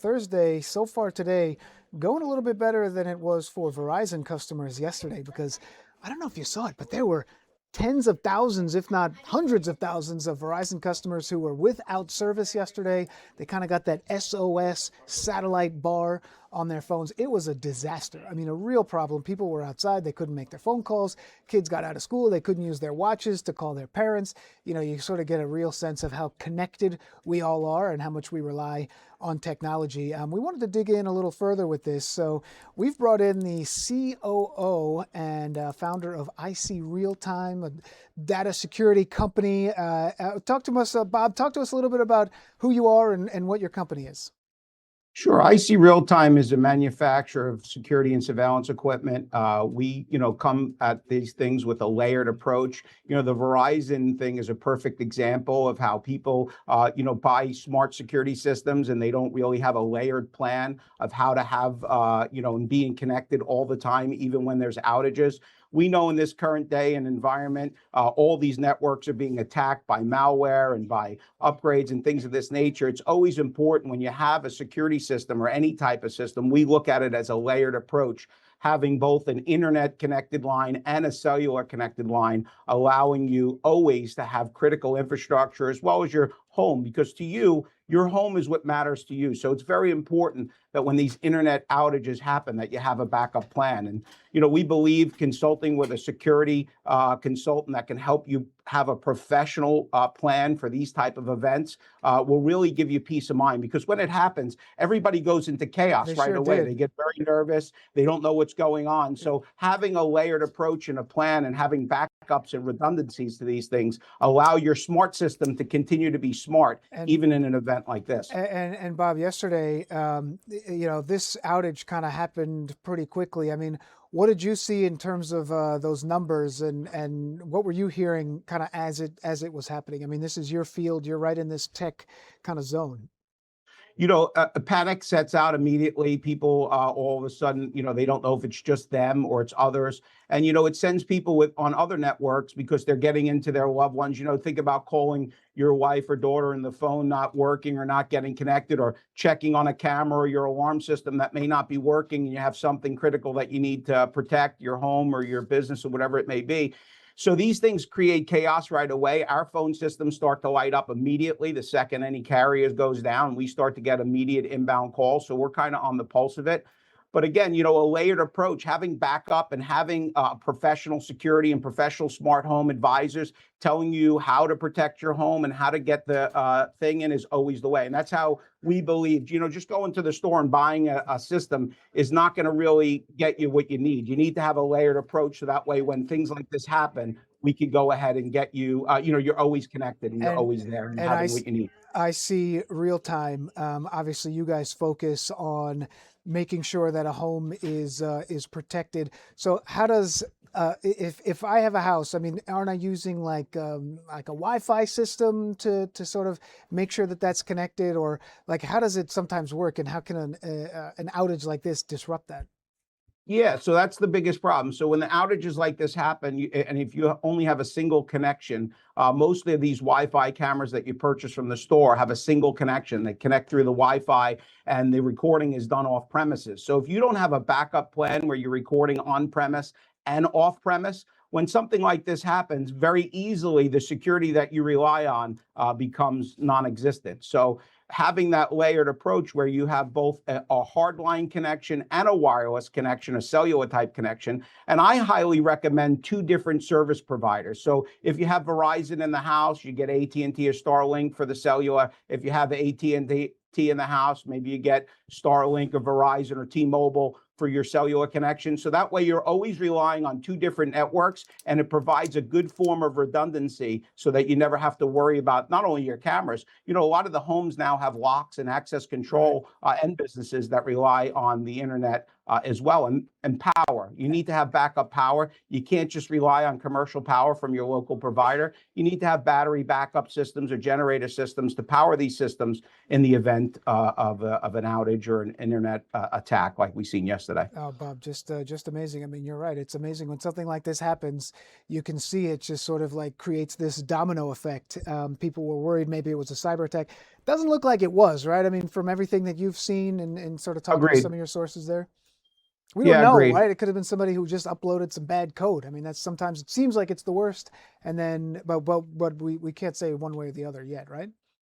Thursday, so far today, going a little bit better than it was for Verizon customers yesterday because I don't know if you saw it, but there were tens of thousands, if not hundreds of thousands, of Verizon customers who were without service yesterday. They kind of got that SOS satellite bar on their phones. It was a disaster. I mean, a real problem. People were outside, they couldn't make their phone calls. Kids got out of school, they couldn't use their watches to call their parents. You sort of get a real sense of how connected we all are and how much we rely on technology. We wanted to dig in a little further with this. So we've brought in the COO and founder of IC Real Time, a data security company. Talk to us, Bob, talk to us a little bit about who you are and what your company is. Sure. IC Real Time is a manufacturer of security and surveillance equipment. We, come at these things with a layered approach. The Verizon thing is a perfect example of how people, buy smart security systems and they don't really have a layered plan of how to have, and being connected all the time, even when there's outages. We know in this current day and environment, all these networks are being attacked by malware and by upgrades and things of this nature. It's always important when you have a security system or any type of system, we look at it as a layered approach, having both an internet connected line and a cellular connected line, allowing you always to have critical infrastructure as well as your home, because to you, your home is what matters to you. So it's very important that when these internet outages happen, that you have a backup plan. And, we believe consulting with a security consultant that can help you have a professional plan for these type of events will really give you peace of mind, because when it happens, everybody goes into chaos They right sure away. did. They get very nervous. They don't know what's going on. So having a layered approach and a plan and having backups and redundancies to these things allow your smart system to continue to be smart, And even in an event like this. and Bob, yesterday, this outage kind of happened pretty quickly. I mean, what did you see in terms of those numbers, and what were you hearing kind of as it was happening? I mean, this is your field. You're right in this tech kind of zone. A panic sets out immediately. People all of a sudden, they don't know if it's just them or it's others. And, it sends people on other networks because they're getting into their loved ones. Think about calling your wife or daughter and the phone not working or not getting connected, or checking on a camera or your alarm system that may not be working, and you have something critical that you need to protect, your home or your business or whatever it may be. So these things create chaos right away. Our phone systems start to light up immediately the second any carrier goes down. We start to get immediate inbound calls. So we're kind of on the pulse of it. But again, a layered approach, having backup and having professional security and professional smart home advisors telling you how to protect your home and how to get the thing in is always the way. And that's how we believe, just going to the store and buying a system is not going to really get you what you need. You need to have a layered approach. So that way, when things like this happen, we can go ahead and get you, you're always connected and you're And always there and and having what you need. I see real time. Obviously, you guys focus on making sure that a home is protected. So how does if I have a house, I mean, aren't I using like a Wi-Fi system to sort of make sure that that's connected, or like how does it sometimes work, and how can an outage like this disrupt that? Yeah, so that's the biggest problem. So when the outages like this happen, and if you only have a single connection, mostly of these Wi-Fi cameras that you purchase from the store have a single connection. They connect through the Wi-Fi, and the recording is done off premises. So if you don't have a backup plan where you're recording on premise and off premise, when something like this happens, very easily the security that you rely on becomes non-existent. So having that layered approach where you have both a hardline connection and a wireless connection, a cellular type connection. And I highly recommend two different service providers. So if you have Verizon in the house, you get AT&T or Starlink for the cellular. If you have AT&T in the house, maybe you get Starlink or Verizon or T-Mobile for your cellular connection. So that way you're always relying on two different networks, and it provides a good form of redundancy so that you never have to worry about not only your cameras. A lot of the homes now have locks and access control and businesses that rely on the internet as well, and power. You need to have backup power. You can't just rely on commercial power from your local provider. You need to have battery backup systems or generator systems to power these systems in the event of an outage or an internet attack like we seen yesterday. Oh, Bob, just amazing. I mean, you're right. It's amazing when something like this happens. You can see it just sort of like creates this domino effect. People were worried maybe it was a cyber attack. Doesn't look like it was, right? I mean, from everything that you've seen and sort of talking to some Agreed. of your sources there. We don't Yeah, know, agreed. right? It could have been somebody who just uploaded some bad code. I mean, that's sometimes it seems like it's the worst, and then but we can't say one way or the other yet, right?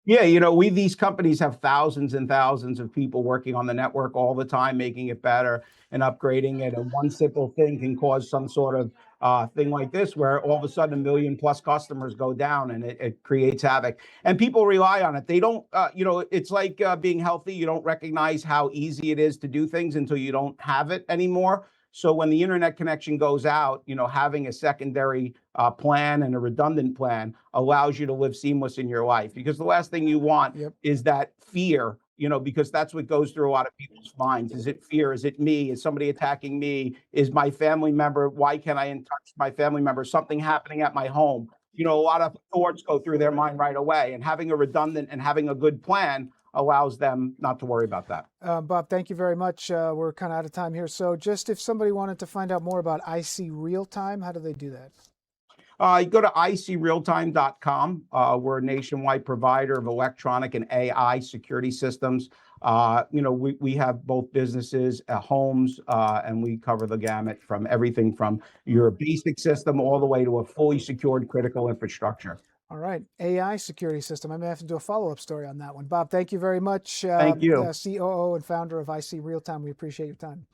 Yeah, these companies have thousands and thousands of people working on the network all the time, making it better and upgrading it. And one simple thing can cause some sort of thing like this, where all of a sudden 1 million+ customers go down, and it creates havoc. And people rely on it. They don't, it's like being healthy. You don't recognize how easy it is to do things until you don't have it anymore. So when the internet connection goes out, having a secondary plan and a redundant plan allows you to live seamless in your life. Because the last thing you want Yep. is that fear, because that's what goes through a lot of people's minds. Is it fear? Is it me? Is somebody attacking me? Is my family member? Why can't I in touch my family member? Something happening at my home? A lot of thoughts go through their mind right away. And having a redundant and having a good plan allows them not to worry about that. Bob, thank you very much. We're kind of out of time here. So, just if somebody wanted to find out more about IC Real Time, how do they do that? You go to icrealtime.com. We're a nationwide provider of electronic and AI security systems. We have both businesses, homes, and we cover the gamut from everything from your basic system all the way to a fully secured critical infrastructure. All right, AI security system. I may have to do a follow-up story on that one. Bob, thank you very much. Thank you. COO and founder of IC Real Time. We appreciate your time.